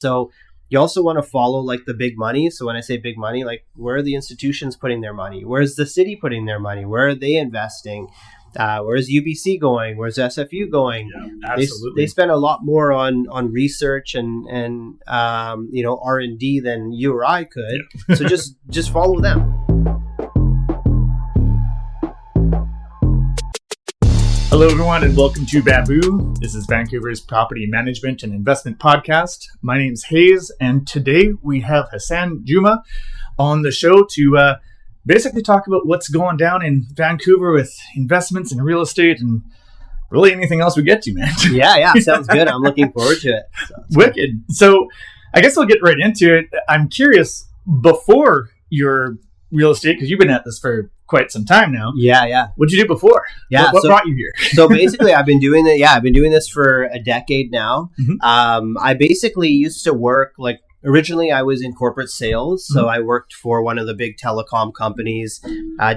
So you also want to follow like the big money. So when I say big money, like where are the institutions putting their money? Where's the city putting their money? Where are they investing? Where's UBC going? Where's SFU going? Yeah, absolutely. They spend a lot more on research and R&D than you or I could. Yeah. So just follow them. Hello, everyone, and welcome to Bamboo. This is Vancouver's property management and investment podcast. My name's Haze, and today we have Hasan Juma on the show to basically talk about what's going down in Vancouver with investments and real estate and really anything else we get to, man. Yeah, sounds good. I'm looking forward to it. Wicked. So I guess we'll get right into it. I'm curious, before your real estate, because you've been at this for quite some time now. Yeah. What'd you do before? Yeah. What brought you here? So basically, I've been doing it. Yeah, I've been doing this for a decade now. Mm-hmm. I basically used to work originally I was in corporate sales. So I worked for one of the big telecom companies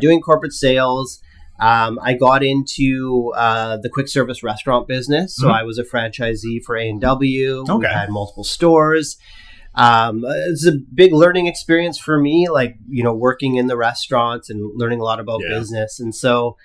doing corporate sales. I got into the quick service restaurant business. So I was a franchisee for A&W. Okay. We had multiple stores. It's a big learning experience for me, working in the restaurants and learning a lot about business. And so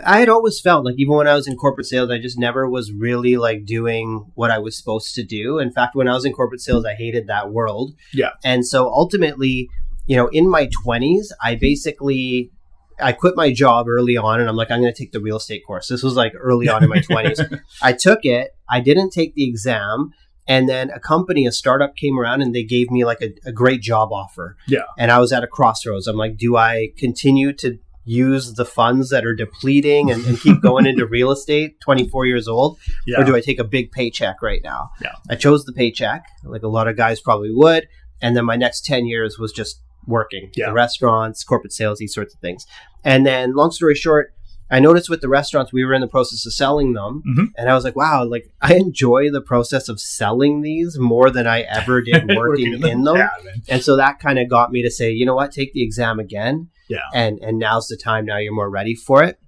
I had always felt like even when I was in corporate sales, I just never was really doing what I was supposed to do. In fact, when I was in corporate sales, I hated that world. Yeah. And so ultimately, in my 20s, I quit my job early on and I'm like, I'm going to take the real estate course. This was early on in my 20s. I took it. I didn't take the exam. And then a startup came around and they gave me a great job offer. Yeah. And I was at a crossroads. I'm like, do I continue to use the funds that are depleting and keep going into real estate, 24 years old? Yeah. Or do I take a big paycheck right now? Yeah. I chose the paycheck, like a lot of guys probably would. And then my next 10 years was just working. Yeah. The restaurants, corporate sales, these sorts of things. And then long story short, I noticed with the restaurants, we were in the process of selling them. Mm-hmm. And I was like, wow, I enjoy the process of selling these more than I ever did working in them. Yeah, and so that kind of got me to say, you know what, take the exam again. Yeah. And now's the time. Now you're more ready for it.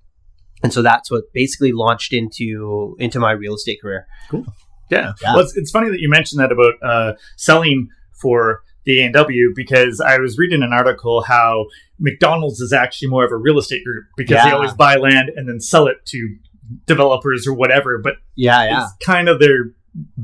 And so that's what basically launched into my real estate career. Cool. Yeah. Well, it's funny that you mentioned that about selling for the A&W, because I was reading an article how McDonald's is actually more of a real estate group because they always buy land and then sell it to developers or whatever. But it's kind of their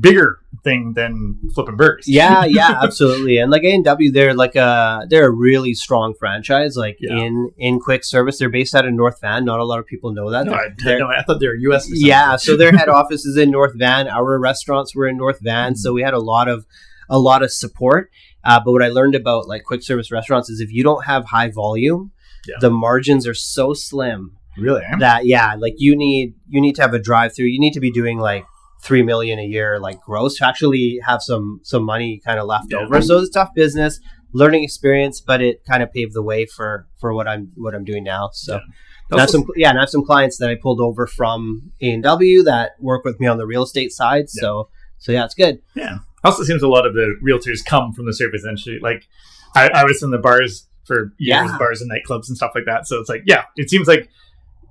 bigger thing than flipping burgers. Yeah, absolutely. And A&W, they're a really strong franchise. In quick service, they're based out of North Van. Not a lot of people know that. No, I thought they were U.S. Yeah, so their head office is in North Van. Our restaurants were in North Van, so we had a lot of support. But what I learned about quick service restaurants is if you don't have high volume, the margins are so slim. Really? That you need to have a drive-through. You need to be doing $3 million a year gross to actually have some money kind of left over. So it's a tough business, learning experience, but it kind of paved the way for what I'm doing now. So and I have some clients that I pulled over from A&W that work with me on the real estate side. So it's good. Yeah. Also seems a lot of the realtors come from the service industry. I was in the bars for years, bars and nightclubs and stuff like that. So it's it seems like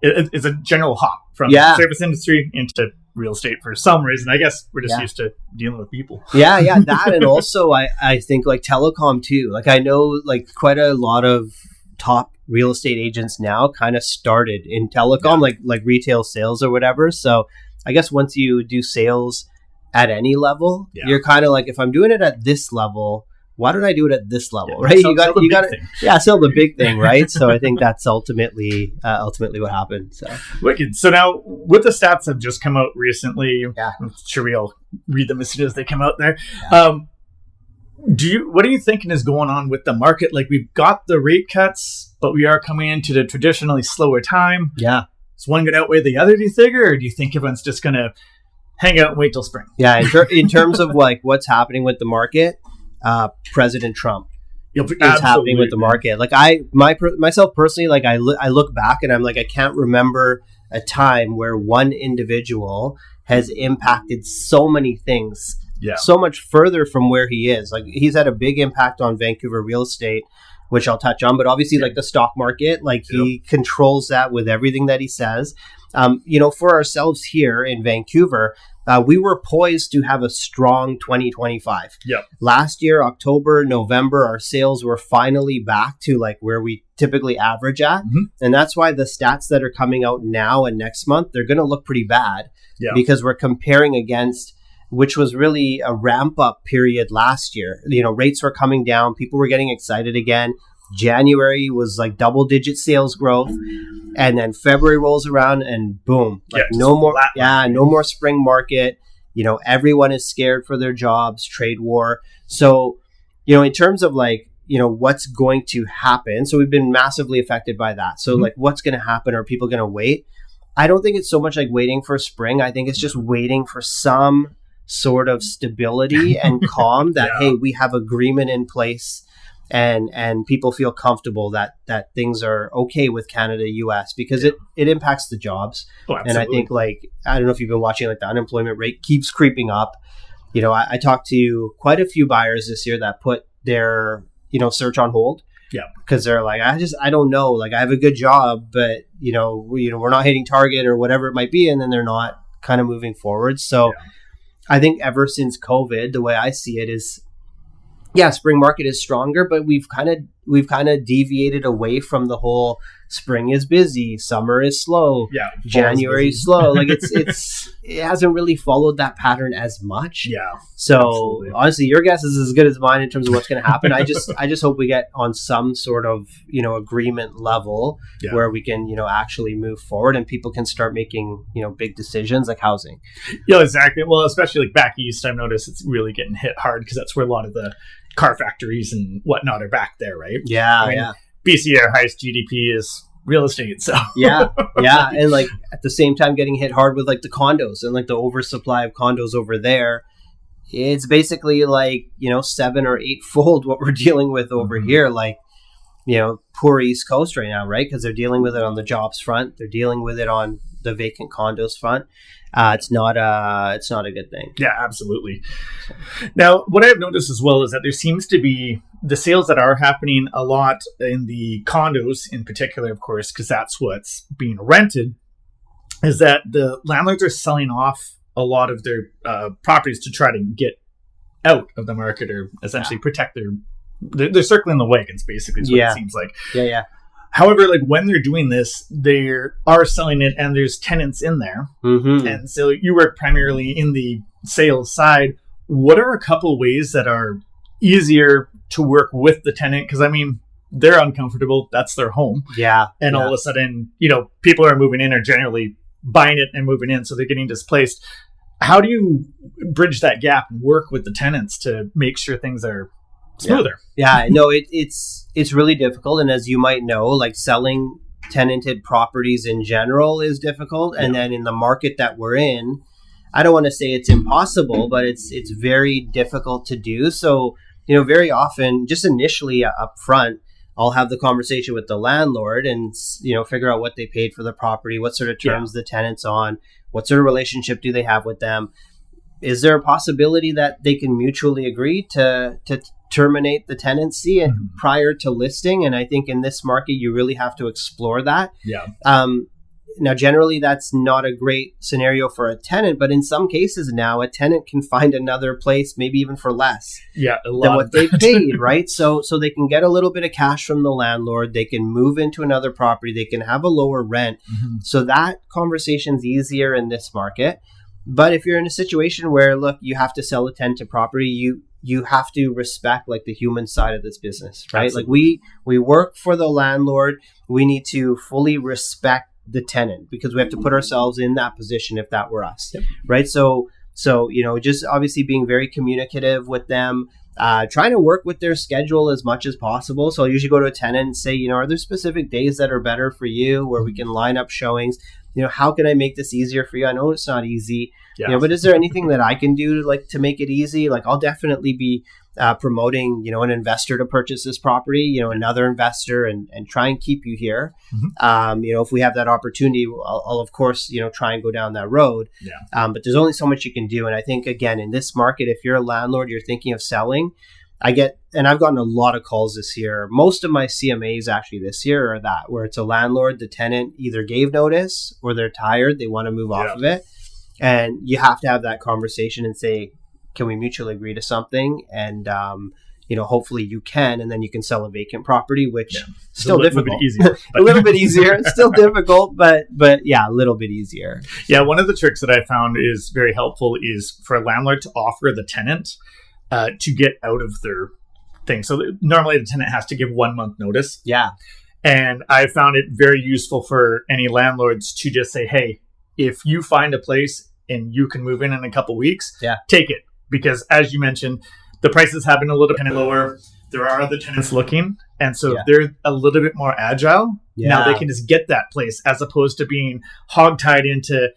it's a general hop from the service industry into real estate for some reason. I guess we're just used to dealing with people. Yeah, that. And also I think telecom too. I know quite a lot of top real estate agents now kind of started in telecom, like retail sales or whatever. So I guess once you do sales at any level, you're kind of if I'm doing it at this level, why don't I do it at this level, right? You got to sell the big thing, right? So I think that's ultimately what happened. So wicked. So now with the stats that have just come out recently, I'm sure we all read them as soon as they come out there. Yeah. What are you thinking is going on with the market? We've got the rate cuts, but we are coming into the traditionally slower time. Yeah. Is one going to outweigh the other, do you think, or do you think everyone's just going to hang out and wait till spring? Yeah, in terms of what's happening with the market, President Trump is happening with the market. Myself personally, I look back and I'm I can't remember a time where one individual has impacted so many things, so much further from where he is. He's had a big impact on Vancouver real estate, which I'll touch on, but obviously the stock market, he controls that with everything that he says. For ourselves here in Vancouver, we were poised to have a strong 2025. Yep. Last year, October, November, our sales were finally back to like where we typically average at. And that's why the stats that are coming out now and next month, they're going to look pretty bad because we're comparing against, which was really a ramp up period last year. You know, rates were coming down. People were getting excited again. January was like double digit sales growth. And then February rolls around and boom, like no more spring market. You know, everyone is scared for their jobs, trade war. So, you know, in terms of like, you know, what's going to happen. So we've been massively affected by that. So like what's going to happen? Are people going to wait? I don't think it's so much like waiting for spring. I think it's just waiting for some sort of stability and calm that, hey, we have agreement in place. And people feel comfortable that things are okay with Canada, US, because it impacts the jobs. And I think like, I don't know if you've been watching, like the unemployment rate keeps creeping up. You know, I talked to quite a few buyers this year that put their, you know, search on hold. Yeah. Because they're like, I don't know, like I have a good job, but you know, we're not hitting target or whatever it might be. And then they're not kind of moving forward. So I think ever since COVID, the way I see it is, spring market is stronger, but we've kind of deviated away from the whole spring is busy, summer is slow, January is slow. Like it hasn't really followed that pattern as much. Yeah. So absolutely. Honestly, your guess is as good as mine in terms of what's going to happen. I just hope we get on some sort of, you know, agreement level where we can, you know, actually move forward and people can start making, you know, big decisions like housing. Yeah, exactly. Well, especially like back east, I've noticed it's really getting hit hard because that's where a lot of the car factories and whatnot are back there, right? Yeah, BC, our highest GDP is real estate, so yeah, and like at the same time getting hit hard with like the condos and like the oversupply of condos over there. It's basically like, you know, 7 or 8 fold what we're dealing with over here. Like, you know, poor East Coast right now, right? Because they're dealing with it on the jobs front, they're dealing with it on the vacant condos front. It's not a good thing. Yeah, absolutely. Now, what I've noticed as well is that there seems to be the sales that are happening a lot in the condos in particular, of course, because that's what's being rented, is that the landlords are selling off a lot of their properties to try to get out of the market or essentially protect they're circling the wagons, basically, is what it seems like. Yeah. However, like when they're doing this, they are selling it and there's tenants in there. And so you work primarily in the sales side. What are a couple ways that are easier to work with the tenant? Because I mean, they're uncomfortable. That's their home. Yeah. And all of a sudden, you know, people are moving in or generally buying it and moving in. So they're getting displaced. How do you bridge that gap and work with the tenants to make sure things are smoother? Yeah, no, it's really difficult. And as you might know, like selling tenanted properties in general is difficult. And then in the market that we're in, I don't want to say it's impossible, but it's very difficult to do. So, you know, very often, just initially up front, I'll have the conversation with the landlord and, you know, figure out what they paid for the property, what sort of terms the tenant's on, what sort of relationship do they have with them. Is there a possibility that they can mutually agree to terminate the tenancy and prior to listing? And I think in this market, you really have to explore that. Now, generally, that's not a great scenario for a tenant, but in some cases now, a tenant can find another place, maybe even for less than what they paid, right? So they can get a little bit of cash from the landlord. They can move into another property. They can have a lower rent. So that conversation's easier in this market. But if you're in a situation where, look, you have to sell a tenanted property, you have to respect like the human side of this business, right? Absolutely. Like we work for the landlord. We need to fully respect the tenant because we have to put ourselves in that position if that were us, right? So you know, just obviously being very communicative with them, trying to work with their schedule as much as possible. So I usually go to a tenant and say, you know, are there specific days that are better for you where we can line up showings? You know, how can I make this easier for you? I know it's not easy, you know, but is there anything that I can do to make it easy? Like I'll definitely be promoting, you know, an investor to purchase this property, you know, another investor and try and keep you here. You know, if we have that opportunity, I'll of course, you know, try and go down that road. But there's only so much you can do. And I think, again, in this market, if you're a landlord, you're thinking of selling, I've gotten a lot of calls this year. Most of my CMAs actually this year are that, where it's a landlord, the tenant either gave notice or they're tired, they want to move off of it. And you have to have that conversation and say, can we mutually agree to something? And, hopefully you can, and then you can sell a vacant property, which still difficult. Little bit easier, a little bit easier. Still difficult, but yeah, a little bit easier. Yeah, one of the tricks that I found is very helpful is for a landlord to offer the tenant to get out of their thing. So normally the tenant has to give 1 month notice. Yeah. And I found it very useful for any landlords to just say, hey, if you find a place and you can move in a couple weeks, take it. Because as you mentioned, the prices have been a little bit lower. There are other tenants looking. And so if they're a little bit more agile, now they can just get that place as opposed to being hogtied into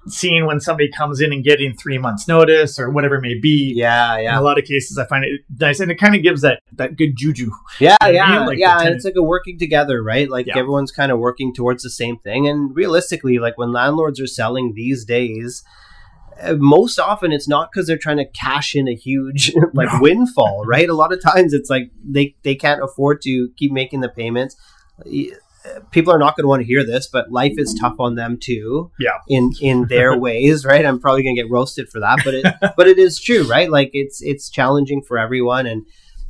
seeing when somebody comes in and getting 3 months notice or whatever it may be. Yeah. In a lot of cases, I find it nice. And it kind of gives that good juju. Yeah. And it's like a working together, right? Like everyone's kind of working towards the same thing. And realistically, like when landlords are selling these days, most often it's not because they're trying to cash in a huge windfall, right? A lot of times it's like they can't afford to keep making the payments. People are not going to want to hear this, but life is tough on them too. Yeah. In their ways, right? I'm probably going to get roasted for that, but it is true, right? Like it's challenging for everyone. And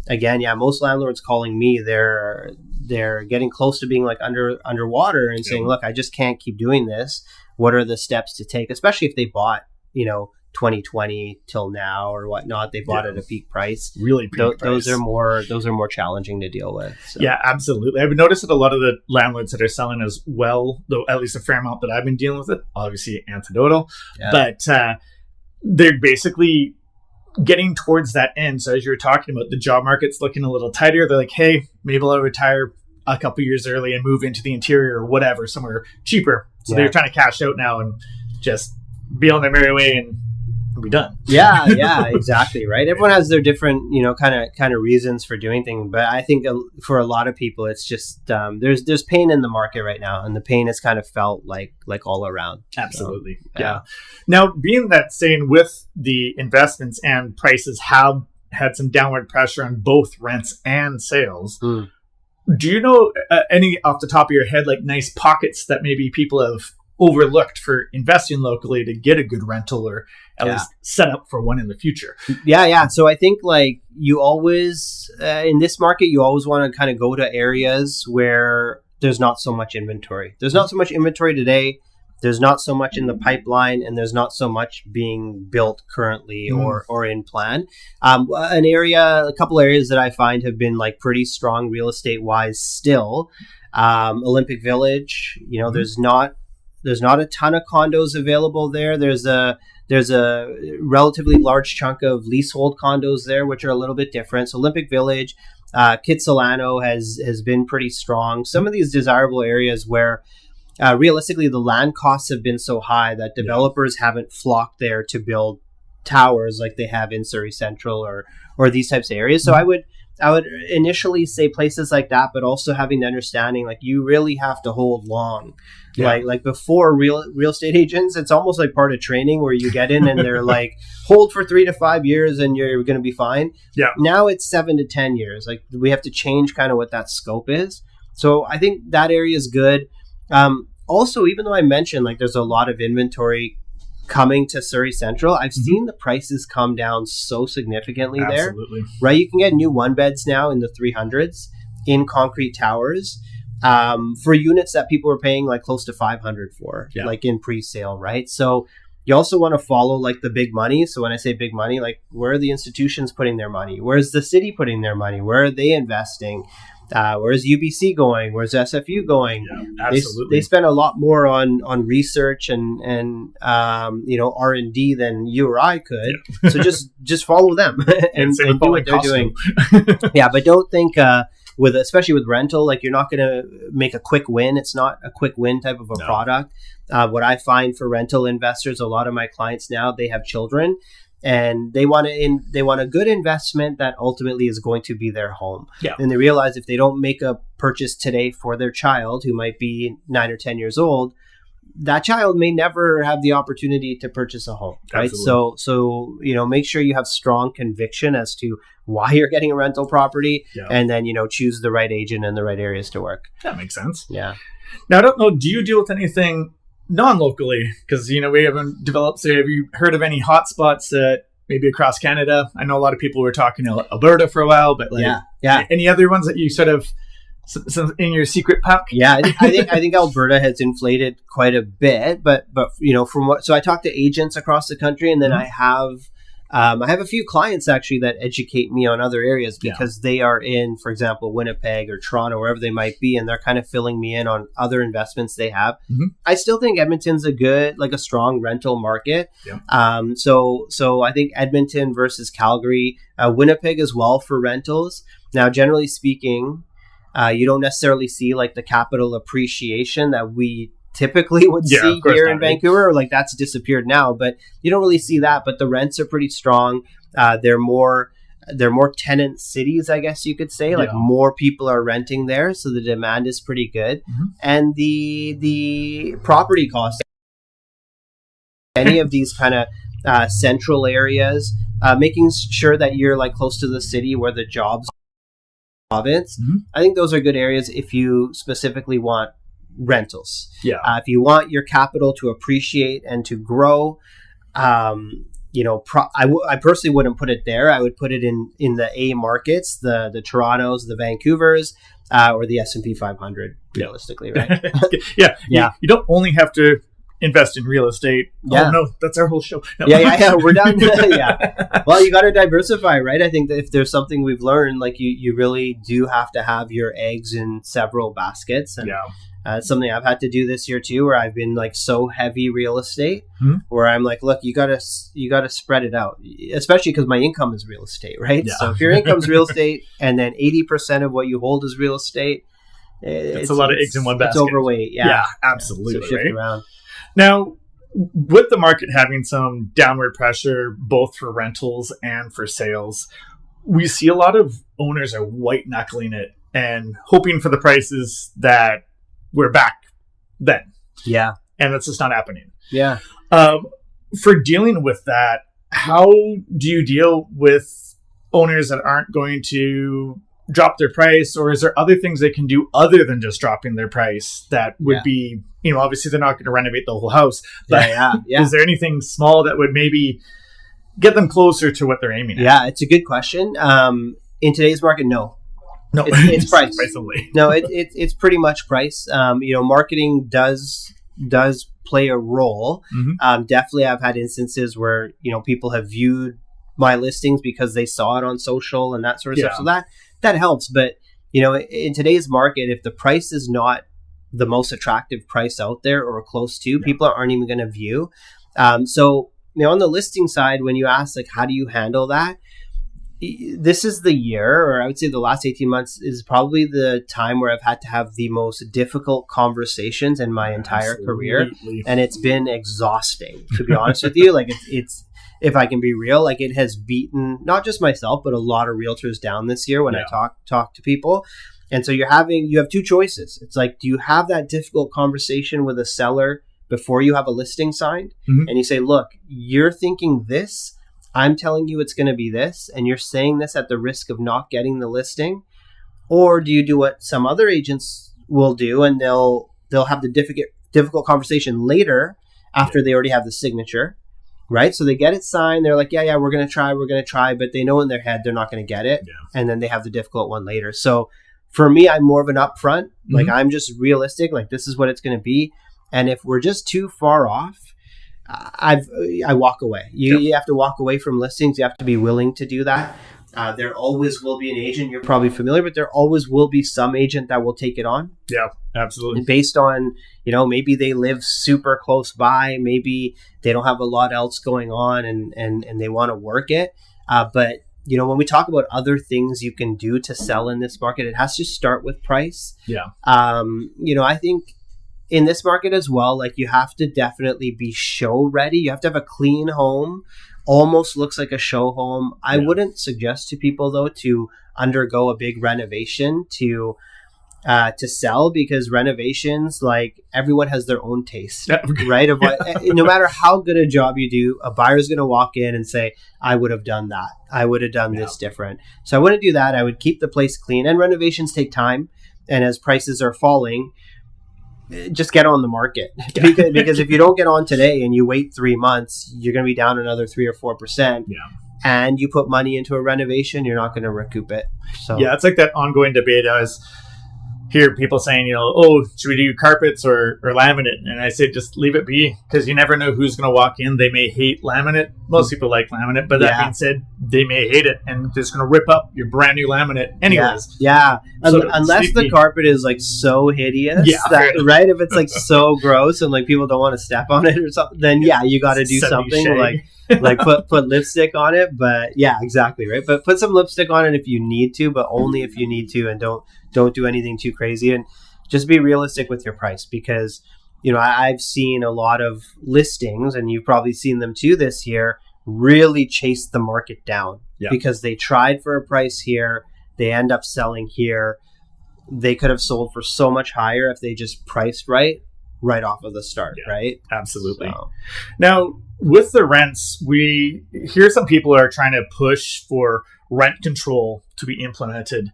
again, most landlords calling me, they're getting close to being like underwater and saying, look, I just can't keep doing this. What are the steps to take? Especially if they bought 2020 till now or whatnot, they bought at a peak price. Really peak price. Those are more challenging to deal with. So. Yeah, absolutely. I've noticed that a lot of the landlords that are selling as well, though at least a fair amount that I've been dealing with it, obviously anecdotal, but they're basically getting towards that end. So as you were talking about, the job market's looking a little tighter. They're like, hey, maybe I'll retire a couple years early and move into the interior or whatever, somewhere cheaper. So they're trying to cash out now and just be on their merry way and be done. Yeah, exactly. Right. Everyone has their different, kind of reasons for doing things. But I think for a lot of people, it's just there's pain in the market right now, and the pain is kind of felt like all around. Absolutely. So, yeah. Now, being that saying with the investments and prices have had some downward pressure on both rents and sales. Do you know any off the top of your head, like nice pockets that maybe people have overlooked for investing locally to get a good rental or at least set up for one in the future? Yeah. So I think like you always, in this market, you always want to kind of go to areas where there's not so much inventory. There's not so much inventory today. There's not so much in the pipeline, and there's not so much being built currently or in plan. A couple areas that I find have been like pretty strong real estate wise still. Olympic Village, there's not a ton of condos available there. There's a relatively large chunk of leasehold condos there, which are a little bit different. So Olympic Village, Kitsilano has been pretty strong. Some of these desirable areas where realistically the land costs have been so high that developers haven't flocked there to build towers like they have in Surrey Central or these types of areas. So I would initially say places like that, but also having the understanding like you really have to hold long. Like before real estate agents, it's almost like part of training where you get in and they're like hold for 3 to 5 years and you're going to be fine. Yeah. Now it's 7 to 10 years. Like we have to change kind of what that scope is. So I think that area is good. Also, even though I mentioned like there's a lot of inventory coming to Surrey Central, I've seen the prices come down so significantly there. Right? You can get new one beds now in the 300s in concrete towers for units that people are paying like close to 500 for, like in pre-sale, right? So you also want to follow like the big money. So when I say big money, like where are the institutions putting their money? Where's the city putting their money? Where are they investing? Where's UBC going? Where's SFU going? Yeah, absolutely. They spend a lot more on research and R&D than you or I could. Yeah. So just follow them and do what they're doing. But don't think especially with rental, like you're not going to make a quick win. It's not a quick win type of a product. What I find for rental investors, a lot of my clients now, they have children. And they want a good investment that ultimately is going to be their home. Yeah. And they realize if they don't make a purchase today for their child, who might be 9 or 10 years old, that child may never have the opportunity to purchase a home. Right. Absolutely. So make sure you have strong conviction as to why you're getting a rental property, and then choose the right agent and the right areas to work. That makes sense. Yeah. Now I don't know. Do you deal with anything non-locally, because we haven't developed. So, have you heard of any hotspots maybe across Canada? I know a lot of people were talking Alberta for a while, but any other ones that you sort of in your secret pack? Yeah, I think Alberta has inflated quite a bit, but from what, so I talk to agents across the country, and then I have a few clients actually that educate me on other areas because they are in, for example, Winnipeg or Toronto, wherever they might be, and they're kind of filling me in on other investments they have. I still think Edmonton's a strong rental market. So I think Edmonton versus Calgary, Winnipeg as well for rentals. Now, generally speaking, you don't necessarily see like the capital appreciation that we typically would see here in Vancouver. Like that's disappeared now, but you don't really see that. But the rents are pretty strong. They're more tenant cities, I guess you could say. Like more people are renting there, so the demand is pretty good. And the property costs, any of these kind of central areas, making sure that you're like close to the city where the jobs province. I think those are good areas if you specifically want rentals. If you want your capital to appreciate and to grow, I personally wouldn't put it there. I would put it in the A markets, the Torontos, the Vancouvers, or the S&P 500 realistically, right? You don't only have to invest in real estate. Oh no, that's our whole show. No. We're done. Well, you got to diversify, right? I think that if there's something we've learned, like you really do have to have your eggs in several baskets. And it's something I've had to do this year too, where I've been like so heavy real estate, where I'm like, look, you gotta spread it out, especially because my income is real estate, right? So if your income's real estate and then 80% of what you hold is real estate, it's a lot of eggs in one basket. It's overweight. Yeah, absolutely. So shift around. Now, with the market having some downward pressure, both for rentals and for sales, we see a lot of owners are white knuckling it and hoping for the prices that were back then. And it's just not happening. For dealing with that, how do you deal with owners that aren't going to drop their price, or is there other things they can do other than just dropping their price that would be, obviously they're not going to renovate the whole house, but is there anything small that would maybe get them closer to what they're aiming at? It's a good question. In today's market, no, it's price. No, it's pretty much price. Marketing does play a role. Definitely, I've had instances where people have viewed my listings because they saw it on social and that sort of stuff. So that helps. But in today's market, if the price is not the most attractive price out there or close to, people aren't even going to view. So on the listing side, when you ask like how do you handle that, this is the year, or I would say the last 18 months is probably the time where I've had to have the most difficult conversations in my entire career. And it's been exhausting, to be honest with you. Like it's, if I can be real, like it has beaten not just myself, but a lot of realtors down this year when I talk to people. And so you have two choices. It's like, do you have that difficult conversation with a seller before you have a listing signed? And you say, look, you're thinking this, I'm telling you it's going to be this, and you're saying this at the risk of not getting the listing? Or do you do what some other agents will do, and they'll have the difficult conversation later after they already have the signature, right? So they get it signed, they're like, we're going to try, but they know in their head they're not going to get it, and then they have the difficult one later. So for me, I'm more of an upfront, like I'm just realistic, like this is what it's going to be, and if we're just too far off, I walk away. You have to walk away from listings. You have to be willing to do that. There always will be an agent. You're probably familiar, but there always will be some agent that will take it on. Yeah, absolutely. And based on, maybe they live super close by. Maybe they don't have a lot else going on and they want to work it. But, when we talk about other things you can do to sell in this market, it has to start with price. I think in this market as well, like you have to definitely be show ready. You have to have a clean home, almost looks like a show home. I wouldn't suggest to people though to undergo a big renovation to sell, because renovations, like everyone has their own taste, right? Of what, no matter how good a job you do, a buyer's going to walk in and say, I would have done that. I would have done this different. So I wouldn't do that. I would keep the place clean, and renovations take time. And as prices are falling, just get on the market. Because if you don't get on today and you wait 3 months, you're going to be down another 3 or 4%. Yeah. And you put money into a renovation, you're not going to recoup it. So yeah, it's like that ongoing debate. I was hear people saying, oh, should we do carpets or laminate? And I say, just leave it be, because you never know who's going to walk in. They may hate laminate. Most people like laminate, but that being said, they may hate it and just going to rip up your brand new laminate anyways. Yeah. So unless the carpet is like so hideous, right? If it's like so gross and like people don't want to step on it or something, then you got to do something shade. like put lipstick on it. But yeah, exactly, right? But put some lipstick on it if you need to, but only if you need to, and don't do anything too crazy, and just be realistic with your price, because I've seen a lot of listings, and you've probably seen them too this year, really chase the market down because they tried for a price here, they end up selling here. They could have sold for so much higher if they just priced right off of the start, right? Absolutely. So. Now, with the rents, we hear some people are trying to push for rent control to be implemented.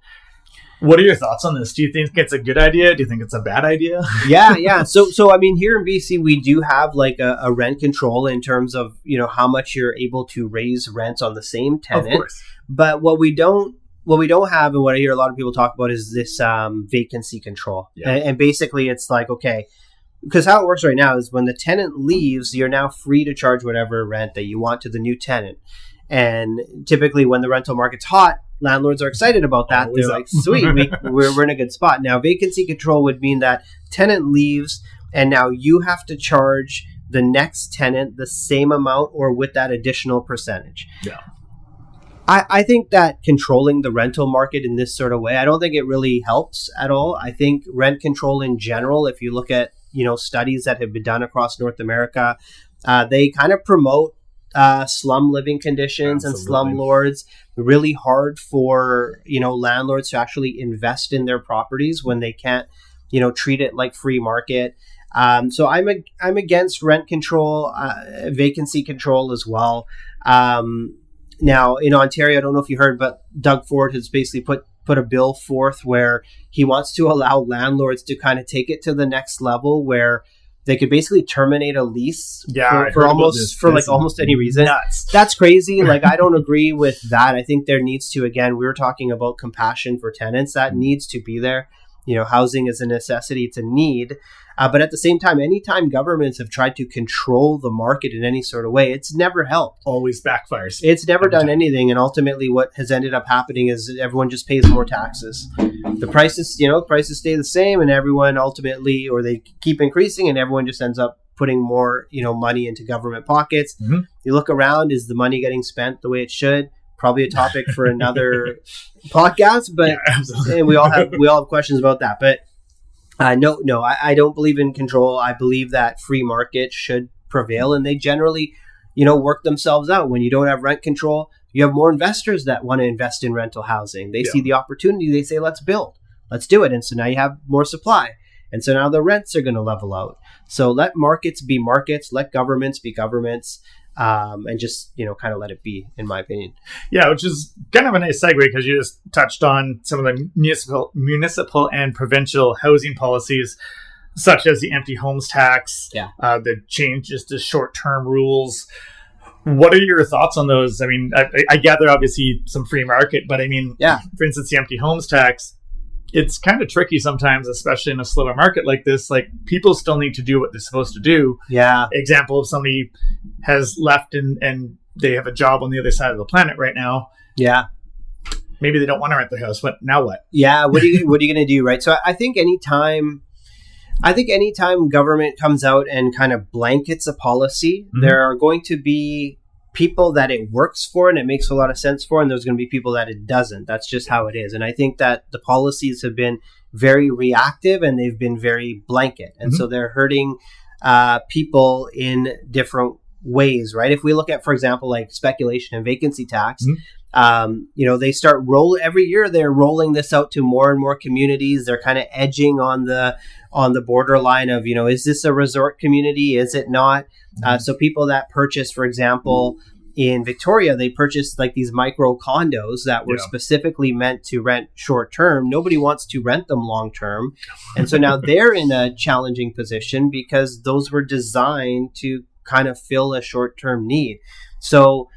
What are your thoughts on this? Do you think it's a good idea? Do you think it's a bad idea? Yeah. So I mean, here in BC, we do have like a rent control in terms of, how much you're able to raise rents on the same tenant. Of course. But what we don't have, and what I hear a lot of people talk about, is this vacancy control. Yeah. And basically it's like, okay, because how it works right now is when the tenant leaves, you're now free to charge whatever rent that you want to the new tenant. And typically when the rental market's hot, landlords are excited about that. They're like, sweet, we're in a good spot. Now, vacancy control would mean that tenant leaves, and now you have to charge the next tenant the same amount or with that additional percentage. Yeah. I think that controlling the rental market in this sort of way, I don't think it really helps at all. I think rent control in general, if you look at studies that have been done across North America, they kind of promote slum living conditions. Absolutely. And slumlords. Really hard for landlords to actually invest in their properties when they can't treat it like free market. So I'm against rent control, vacancy control as well. Now in Ontario, I don't know if you heard, but Doug Ford has basically put a bill forth where he wants to allow landlords to kind of take it to the next level, where they could basically terminate a lease for almost any reason. Nuts. That's crazy. Like, I don't agree with that. I think there needs to, again, we were talking about compassion for tenants. That needs to be there. Housing is a necessity. It's a need. But at the same time, anytime governments have tried to control the market in any sort of way, it's never helped. Always backfires. It's never done anything. And ultimately what has ended up happening is everyone just pays more taxes. The prices stay the same, and everyone ultimately, or they keep increasing, and everyone just ends up putting more, money into government pockets. Mm-hmm. You look around, is the money getting spent the way it should? Probably a topic for another podcast, but and we all have questions about that. But no, I don't believe in control. I believe that free market should prevail, and they generally, work themselves out. When you don't have rent control, you have more investors that want to invest in rental housing. They see the opportunity. They say, let's build, let's do it. And so now you have more supply. And so now the rents are going to level out. So let markets be markets, let governments be governments. And just, kind of let it be, in my opinion. Yeah, which is kind of a nice segue, because you just touched on some of the municipal and provincial housing policies, such as the empty homes tax, the changes to short-term rules. What are your thoughts on those? I mean, I gather obviously some free market, but I mean, for instance, the empty homes tax, it's kind of tricky sometimes, especially in a slower market like this. Like, people still need to do what they're supposed to do. Yeah. Example, if somebody has left and they have a job on the other side of the planet right now. Yeah. Maybe they don't want to rent their house, but now what? Yeah. What are you going to do? Right. So I think anytime government comes out and kind of blankets a policy, there are going to be people that it works for and it makes a lot of sense for, and there's going to be people that it doesn't. That's just how it is. And I think that the policies have been very reactive and they've been very blanket. And so they're hurting people in different ways, right? If we look at, for example, like speculation and vacancy tax, they start every year they're rolling this out to more and more communities. They're kind of edging on the borderline of, is this a resort community? Is it not? So people that purchase, for example, in Victoria, they purchased like these micro condos that were specifically meant to rent short term. Nobody wants to rent them long term. And so now they're in a challenging position because those were designed to kind of fill a short term need. So,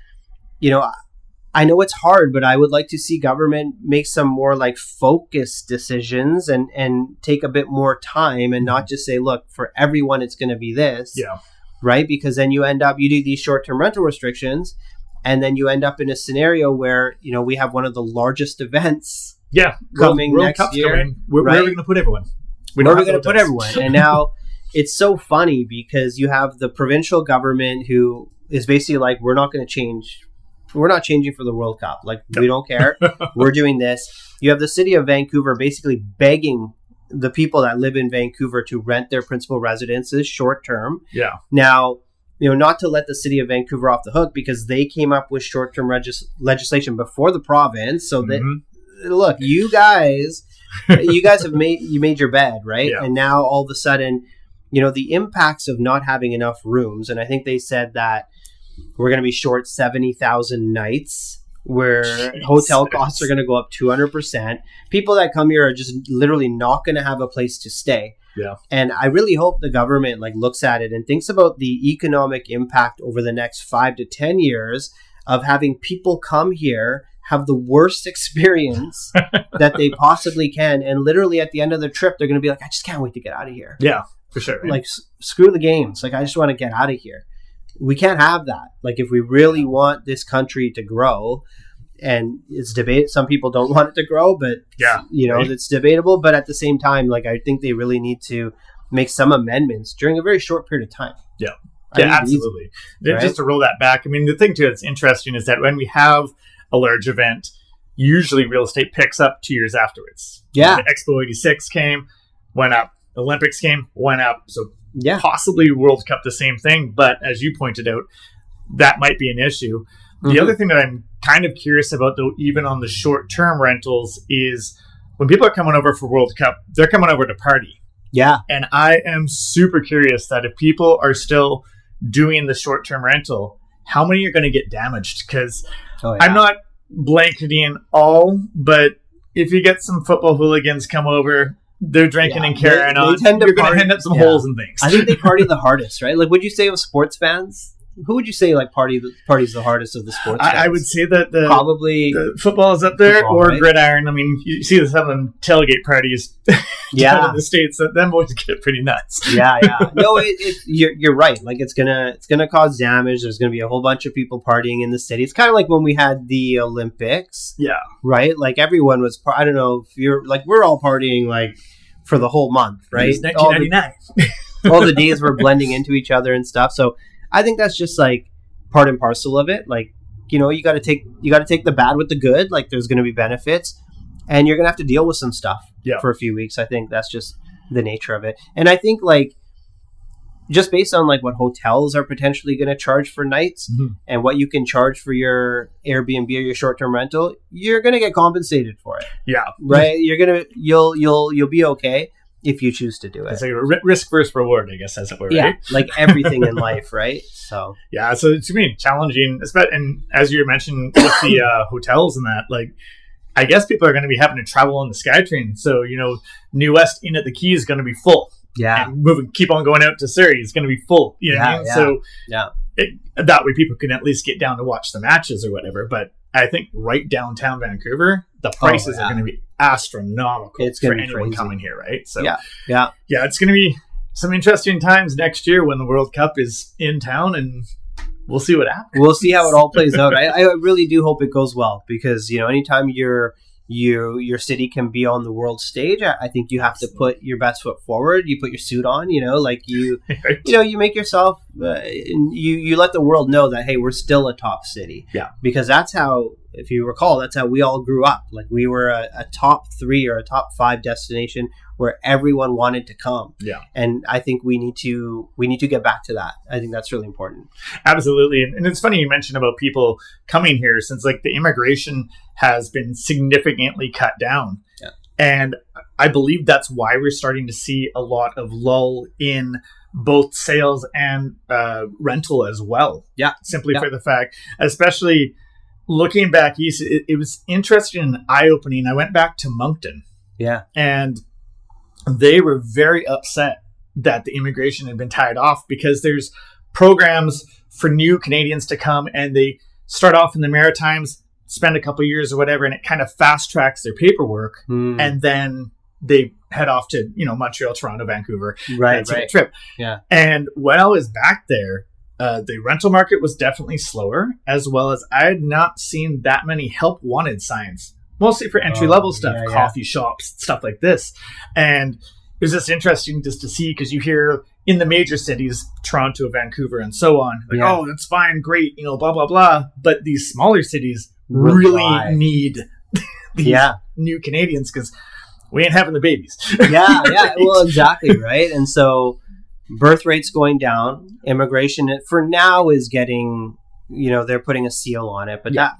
I know it's hard, but I would like to see government make some more like focused decisions and take a bit more time and not just say, look, for everyone, it's going to be this. Yeah. Right? Because then you do these short-term rental restrictions, and then you end up in a scenario where, we have one of the largest events coming World next Cup's year. Coming. Where are we going to put everyone? Where are we going to put everyone? And now it's so funny because you have the provincial government who is basically like, we're not going to change. We're not changing for the World Cup. Like, we don't care. We're doing this. You have the city of Vancouver basically begging the people that live in Vancouver to rent their principal residences short term. Yeah. Now, not to let the city of Vancouver off the hook because they came up with short term legislation before the province. So that look, you guys have made your bed, right? Yeah. And now all of a sudden, the impacts of not having enough rooms, and I think they said that we're going to be short 70,000 nights. Where hotel costs are going to go up 200%. People that come here are just literally not going to have a place to stay. Yeah. And I really hope the government looks at it and thinks about the economic impact over the next 5 to 10 years of having people come here, have the worst experience that they possibly can. And literally at the end of the trip, they're going to be like, I just can't wait to get out of here. Yeah, for sure. Like, screw the games. I just want to get out of here. We can't have that. If we really want this country to grow, and it's debate, some people don't want it to grow, but it's debatable. But at the same time, I think they really need to make some amendments during a very short period of time. Yeah, absolutely. Right? Just to roll that back, I mean, the thing too that's interesting is that when we have a large event, usually real estate picks up 2 years afterwards. Yeah, the Expo 86 came, went up. The Olympics came, went up. So possibly World Cup, the same thing. But as you pointed out, that might be an issue. The other thing that I'm kind of curious about, though, even on the short-term rentals, is when people are coming over for World Cup, they're coming over to party. Yeah. And I am super curious that if people are still doing the short-term rental, how many are going to get damaged? Because I'm not blanketing all, but if you get some football hooligans come over, they're drinking and carrying on, you're going to end up some holes and things. I think they party the hardest, right? Would you say of sports fans? Who would you say parties the hardest of the sports fans? I would say that probably the football is up there, or right? Gridiron. I mean, you see some of them tailgate parties down in the States. Them boys get pretty nuts. Yeah. No, you're right. It's gonna cause damage. There's gonna be a whole bunch of people partying in the city. It's kind of like when we had the Olympics. Yeah. Right. Everyone was. I don't know if you're we're all partying for the whole month, right? It was 1999. All the days were blending into each other and stuff. So I think that's just part and parcel of it. You got to take the bad with the good. There's going to be benefits, and you're going to have to deal with some stuff for a few weeks. I think that's just the nature of it. And I think just based on what hotels are potentially going to charge for nights and what you can charge for your Airbnb or your short-term rental, you're going to get compensated for it. Yeah. Right. You'll be okay if you choose to do it. It's a risk versus reward, I guess, as it were. Yeah, right? Everything in life, right? So yeah, so it's going to be challenging, and as you mentioned with the hotels and that, I guess people are going to be having to travel on the SkyTrain. So New West Inn at the Quay is going to be full. Yeah, and keep on going out to Surrey is going to be full. You know what I mean? Yeah. So yeah, that way people can at least get down to watch the matches or whatever. But I think right downtown Vancouver, the prices are going to be astronomical for anyone coming here, right? So yeah, it's going to be some interesting times next year when the World Cup is in town, and we'll see what happens. We'll see how it all plays out. I really do hope it goes well because anytime your city can be on the world stage, I think you have to put your best foot forward. You put your suit on, you make yourself, you let the world know that, hey, we're still a top city. Yeah. Because that's how, if you recall, that's how we all grew up. We were a top 3 or a top 5 destination where everyone wanted to come. Yeah. And I think we need to get back to that. I think that's really important. Absolutely. And it's funny you mentioned about people coming here since the immigration has been significantly cut down. Yeah. And I believe that's why we're starting to see a lot of lull in both sales and rental as well. Yeah. Simply for the fact, especially looking back east, it was interesting and eye-opening. I went back to Moncton. Yeah. And they were very upset that the immigration had been tied off because there's programs for new Canadians to come, and they start off in the Maritimes, spend a couple years or whatever, and it kind of fast tracks their paperwork. And then they head off to, Montreal, Toronto, Vancouver. Right. Trip. Yeah. And when I was back there, the rental market was definitely slower, as well as I had not seen that many help wanted signs, mostly for entry level stuff, coffee shops, stuff like this. And it was just interesting just to see, because you hear in the major cities, Toronto, Vancouver, and so on, like, oh, that's fine, great, blah, blah, blah. But these smaller cities really need these new Canadians because we ain't having the babies. Right? Well, exactly, right? And so birth rates going down, immigration for now is getting, they're putting a seal on it. But that,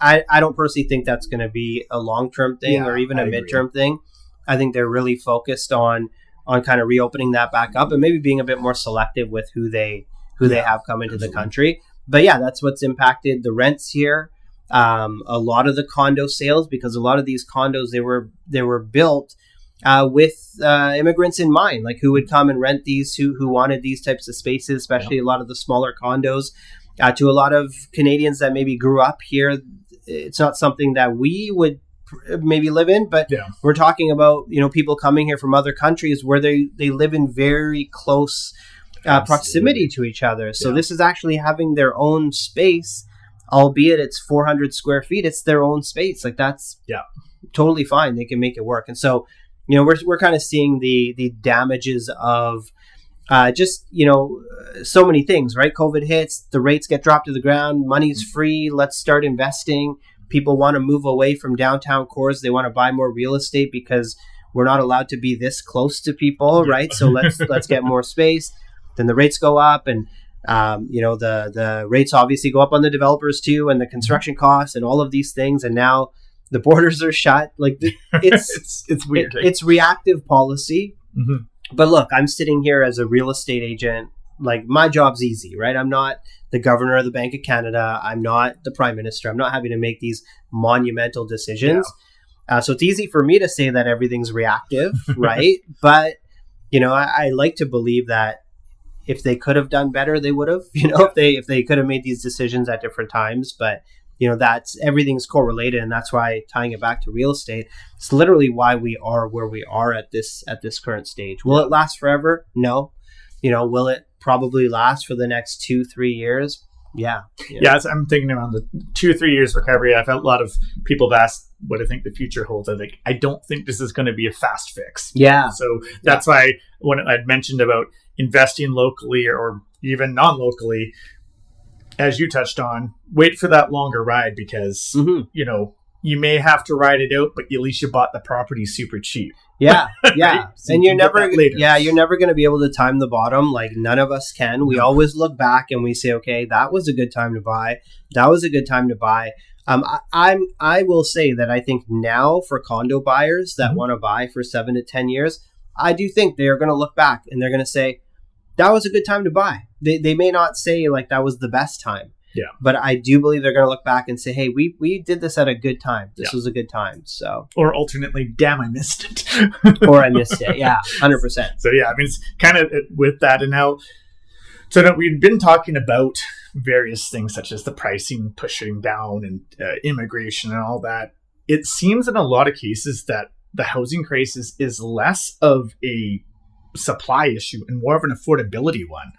I don't personally think that's going to be a long-term thing or even a midterm thing. I think they're really focused on kind of reopening that back up and maybe being a bit more selective with who they have come into the country. But that's what's impacted the rents here. A lot of the condo sales, because a lot of these condos, they were built with immigrants in mind, like who would come and rent these, who wanted these types of spaces, especially a lot of the smaller condos. To a lot of Canadians that maybe grew up here, it's not something that we would maybe live in, but we're talking about people coming here from other countries where they live in very close proximity to each other. So this is actually having their own space, albeit it's 400 square feet. It's their own space. Like that's totally fine. They can make it work. And so we're kind of seeing the damages of so many things, right? COVID hits, the rates get dropped to the ground, money's free. Let's start investing. People want to move away from downtown cores. They want to buy more real estate because we're not allowed to be this close to people, right? So let's get more space. Then the rates go up, and the rates obviously go up on the developers too, and the construction costs and all of these things. And now the borders are shut. Like it's weird. It's reactive policy. But look, I'm sitting here as a real estate agent. Like my job's easy, right? I'm not the governor of the Bank of Canada. I'm not the prime minister. I'm not having to make these monumental decisions. So it's easy for me to say that everything's reactive, right? But, I like to believe that if they could have done better, they would have, if they could have made these decisions at different times. But, that's everything's correlated. And that's why, tying it back to real estate, it's literally why we are where we are at this current stage. Will it last forever? No. Will it probably last for the next 2-3 years? I'm thinking around the 2-3 years recovery. I've had a lot of people have asked what I think the future holds. I don't think this is going to be a fast fix. So that's why when I'd mentioned about investing locally or even non-locally, as you touched on, wait for that longer ride because you may have to ride it out, but at least you bought the property super cheap. Right? So and you're never going to be able to time the bottom. Like none of us can. We always look back and we say, okay, that was a good time to buy. That was a good time to buy. I will say that I think now for condo buyers that want to buy for 7 to 10 years, I do think they're going to look back and they're going to say, that was a good time to buy. They may not say like that was the best time. But I do believe they're going to look back and say, hey, we did this at a good time. This was a good time. So, or alternately, damn, I missed it. Or I missed it. 100%. So it's kind of with that. And now, we've been talking about various things such as the pricing pushing down and immigration and all that. It seems in a lot of cases that the housing crisis is less of a supply issue and more of an affordability one.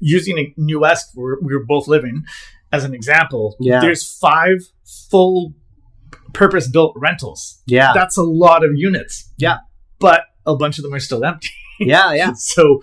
Using a New West where we were both living as an example, there's 5 full purpose-built rentals. That's a lot of units. But a bunch of them are still empty. So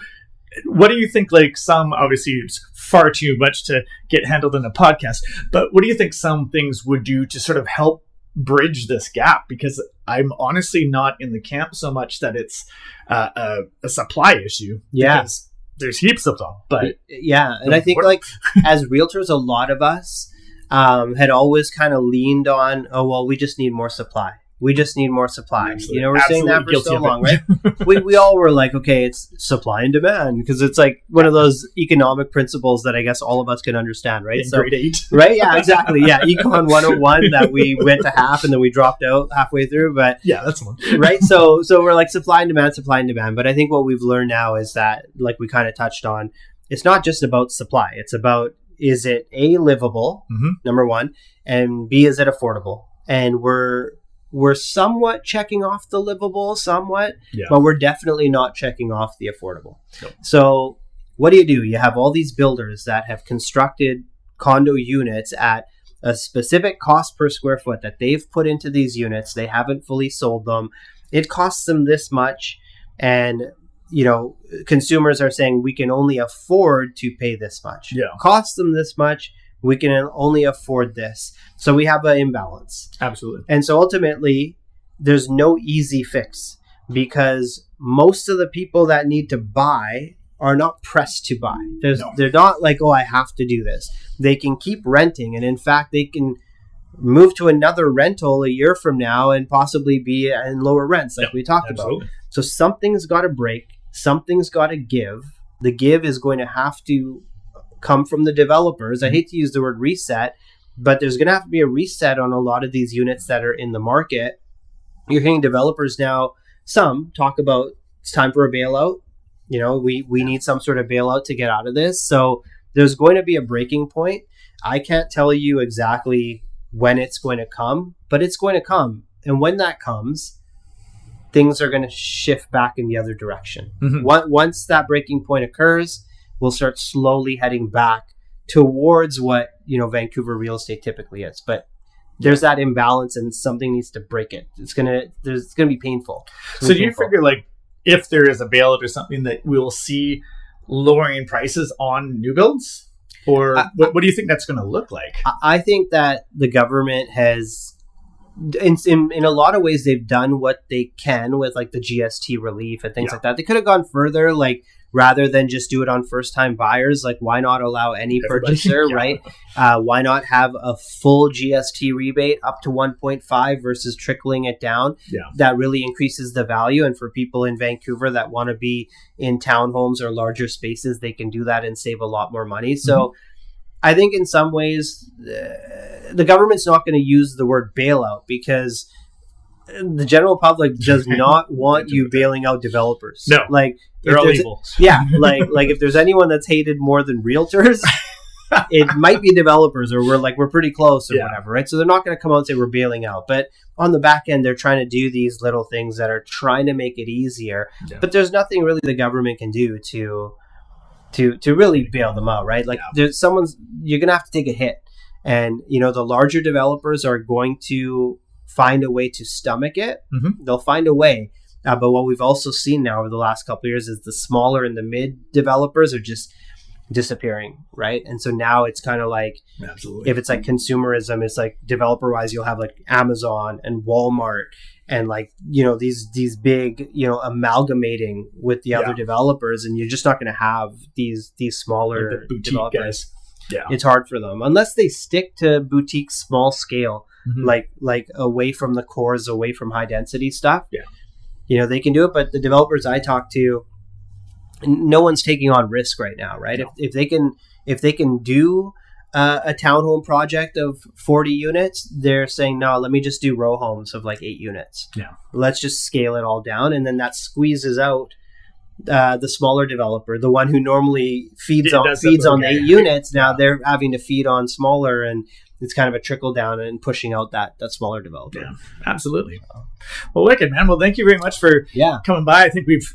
what do you think, like some, obviously it's far too much to get handled in a podcast, but what do you think some things would do to sort of help bridge this gap? Because I'm honestly not in the camp so much that it's a supply issue. Because there's heaps of them. But and I think like as realtors, a lot of us had always kind of leaned on, we just need more supply. We just need more supply. Absolutely. We're saying that for so long, right? we all were like, okay, it's supply and demand, because it's like one of those economic principles that I guess all of us can understand, right? In grade 8. Right? Yeah, exactly. Yeah, Econ 101 that we went to half and then we dropped out halfway through. But yeah, that's one. Right? So we're like supply and demand. But I think what we've learned now is that, like we kind of touched on, it's not just about supply. It's about, is it A, livable, number one, and B, is it affordable? And we're somewhat checking off the livable, but we're definitely not checking off the affordable. Nope. So what do? You have all these builders that have constructed condo units at a specific cost per square foot that they've put into these units. They haven't fully sold them. It costs them this much. And, consumers are saying we can only afford to pay this much. Yeah. Costs them this much. We can only afford this. So we have an imbalance. Absolutely. And so ultimately, there's no easy fix, because most of the people that need to buy are not pressed to buy. They're not like, oh, I have to do this. They can keep renting. And in fact, they can move to another rental a year from now and possibly be in lower rents like we talked about. So something's got to break. Something's got to give. The give is going to have to come from the developers. I hate to use the word reset, but there's going to have to be a reset on a lot of these units that are in the market. You're hearing developers now, some talk about it's time for a bailout. We need some sort of bailout to get out of this. So there's going to be a breaking point. I can't tell you exactly when it's going to come, but it's going to come. And when that comes, things are going to shift back in the other direction. Once that breaking point occurs, we'll start slowly heading back towards what, Vancouver real estate typically is. But there's that imbalance and something needs to break it. It's going to be painful. So do you figure, like, if there is a bailout or something, that we'll see lowering prices on new builds? Or what do you think that's going to look like? I think that the government has, in a lot of ways, they've done what they can with like the GST relief and things like that. They could have gone further, like rather than just do it on first-time buyers. Like, why not allow any purchaser, right? Why not have a full GST rebate up to 1.5 versus trickling it down? That really increases the value. And for people in Vancouver that want to be in townhomes or larger spaces, they can do that and save a lot more money. So I think in some ways, the government's not going to use the word bailout, because the general public does not want you bailing out developers. No, like they're all evil. Yeah, like if there's anyone that's hated more than realtors, it might be developers, or we're pretty close or whatever, right? So they're not going to come out and say we're bailing out, but on the back end, they're trying to do these little things that are trying to make it easier. But there's nothing really the government can do to really bail them out, right? Like you're going to have to take a hit, and the larger developers are going to find a way to stomach it. They'll find a way. But what we've also seen now over the last couple of years is the smaller and the mid developers are just disappearing, right? And so now it's kind of like, if it's like consumerism, it's like developer wise, you'll have like Amazon and Walmart and like, these big, amalgamating with the other developers, and you're just not going to have these smaller like the boutique developers. Guys. It's hard for them unless they stick to boutique small scale, like away from the cores, away from high density stuff. They can do it. But the developers I talk to, no one's taking on risk right now, right? No. If they can do a townhome project of 40 units, they're saying, no, let me just do row homes of like 8 units. Let's just scale it all down, and then that squeezes out the smaller developer, the one who normally feeds on the 8 units. Now they're having to feed on smaller, and it's kind of a trickle down and pushing out that smaller developer. Yeah, absolutely. Well, wicked, man. Well, thank you very much for coming by. I think we've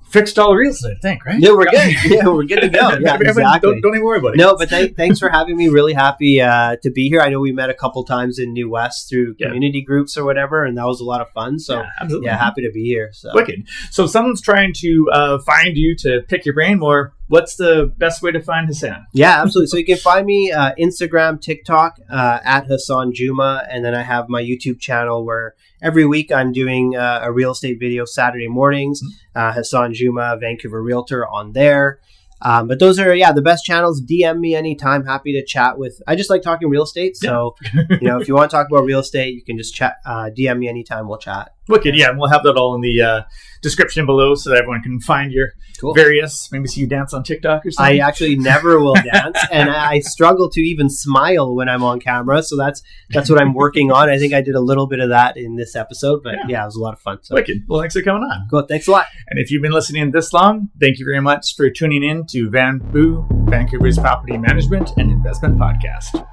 fixed all the real estate, I think, right? Yeah, we're good. Yeah, we're good to go. Yeah, exactly. Don't even worry about it. No, but thanks for having me. Really happy to be here. I know we met a couple times in New West through community groups or whatever, and that was a lot of fun. So, happy to be here. So. Wicked. So, if someone's trying to find you to pick your brain more, what's the best way to find Hasan? Yeah, absolutely. So, you can find me Instagram, TikTok, at Hasan Juma, and then I have my YouTube channel where every week I'm doing a real estate video Saturday mornings. Hasan Juma, Vancouver Realtor on there. But those are, the best channels. DM me anytime. Happy to chat with. I just like talking real estate. So, if you want to talk about real estate, you can just chat. DM me anytime. We'll chat. Wicked. Yeah. And we'll have that all in the description below so that everyone can find your various, maybe see you dance on TikTok or something. I actually never will dance. And I struggle to even smile when I'm on camera. So that's what I'm working on. I think I did a little bit of that in this episode. But it was a lot of fun. So. Wicked. Well, thanks for coming on. Cool. Thanks a lot. And if you've been listening this long, thank you very much for tuning in to Vancouver's Property Management and Investment Podcast.